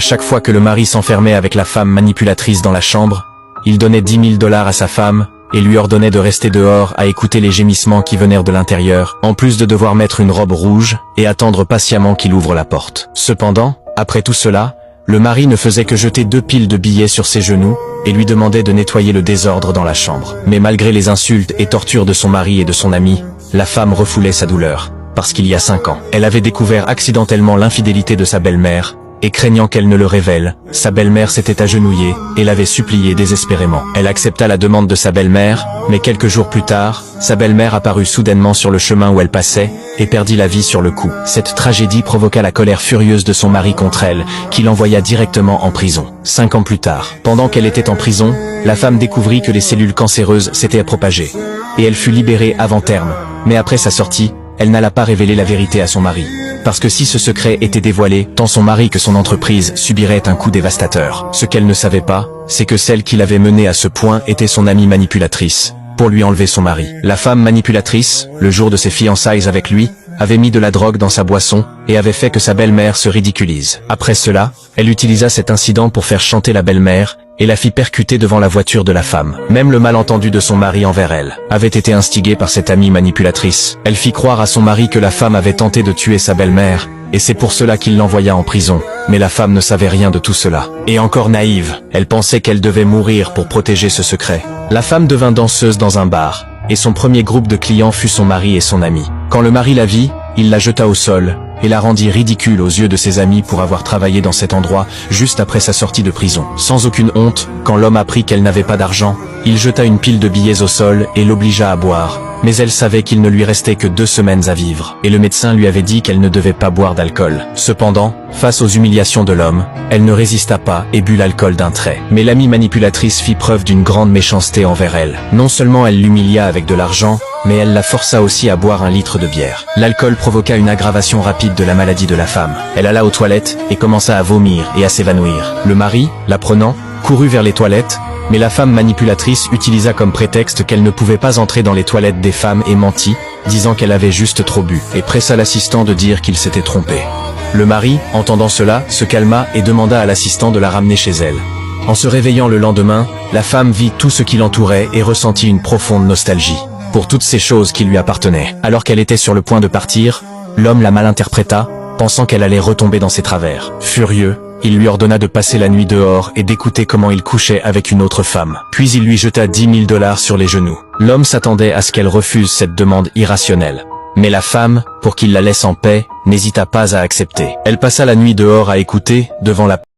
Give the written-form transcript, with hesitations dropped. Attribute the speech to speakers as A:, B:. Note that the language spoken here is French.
A: chaque fois que le mari s'enfermait avec la femme manipulatrice dans la chambre, il donnait 10 000 $ à sa femme, et lui ordonnait de rester dehors à écouter les gémissements qui venaient de l'intérieur, en plus de devoir mettre une robe rouge et attendre patiemment qu'il ouvre la porte. Cependant, après tout cela, le mari ne faisait que jeter 2 piles de billets sur ses genoux et lui demandait de nettoyer le désordre dans la chambre. Mais malgré les insultes et tortures de son mari et de son ami, la femme refoulait sa douleur, parce qu'il y a 5 ans, elle avait découvert accidentellement l'infidélité de sa belle-mère, et craignant qu'elle ne le révèle, sa belle-mère s'était agenouillée et l'avait supplié désespérément. Elle accepta la demande de sa belle-mère, mais quelques jours plus tard, sa belle-mère apparut soudainement sur le chemin où elle passait, et perdit la vie sur le coup. Cette tragédie provoqua la colère furieuse de son mari contre elle, qui l'envoya directement en prison. 5 ans plus tard, pendant qu'elle était en prison, la femme découvrit que les cellules cancéreuses s'étaient propagées, et elle fut libérée avant terme. Mais après sa sortie, elle n'alla pas révéler la vérité à son mari. Parce que si ce secret était dévoilé, tant son mari que son entreprise subiraient un coup dévastateur. Ce qu'elle ne savait pas, c'est que celle qui l'avait menée à ce point était son amie manipulatrice, pour lui enlever son mari. La femme manipulatrice, le jour de ses fiançailles avec lui, avait mis de la drogue dans sa boisson, et avait fait que sa belle-mère se ridiculise. Après cela, elle utilisa cet incident pour faire chanter la belle-mère, et la fit percuter devant la voiture de la femme. Même le malentendu de son mari envers elle avait été instigé par cette amie manipulatrice. Elle fit croire à son mari que la femme avait tenté de tuer sa belle-mère, et c'est pour cela qu'il l'envoya en prison. Mais la femme ne savait rien de tout cela. Et encore naïve, elle pensait qu'elle devait mourir pour protéger ce secret. La femme devint danseuse dans un bar, et son premier groupe de clients fut son mari et son ami. Quand le mari la vit, il la jeta au sol, et la rendit ridicule aux yeux de ses amis pour avoir travaillé dans cet endroit juste après sa sortie de prison. Sans aucune honte, quand l'homme apprit qu'elle n'avait pas d'argent, il jeta une pile de billets au sol et l'obligea à boire. Mais elle savait qu'il ne lui restait que 2 semaines à vivre, et le médecin lui avait dit qu'elle ne devait pas boire d'alcool. Cependant, face aux humiliations de l'homme, elle ne résista pas et but l'alcool d'un trait. Mais l'amie manipulatrice fit preuve d'une grande méchanceté envers elle. Non seulement elle l'humilia avec de l'argent, mais elle la força aussi à boire 1 litre de bière. L'alcool provoqua une aggravation rapide de la maladie de la femme. Elle alla aux toilettes et commença à vomir et à s'évanouir. Le mari, l'apprenant, courut vers les toilettes, mais la femme manipulatrice utilisa comme prétexte qu'elle ne pouvait pas entrer dans les toilettes des femmes et mentit, disant qu'elle avait juste trop bu, et pressa l'assistant de dire qu'il s'était trompé. Le mari, entendant cela, se calma et demanda à l'assistant de la ramener chez elle. En se réveillant le lendemain, la femme vit tout ce qui l'entourait et ressentit une profonde nostalgie pour toutes ces choses qui lui appartenaient. Alors qu'elle était sur le point de partir, l'homme la malinterpréta, pensant qu'elle allait retomber dans ses travers. Furieux, il lui ordonna de passer la nuit dehors et d'écouter comment il couchait avec une autre femme. Puis il lui jeta 10 000 $ sur les genoux. L'homme s'attendait à ce qu'elle refuse cette demande irrationnelle. Mais la femme, pour qu'il la laisse en paix, n'hésita pas à accepter. Elle passa la nuit dehors à écouter, devant la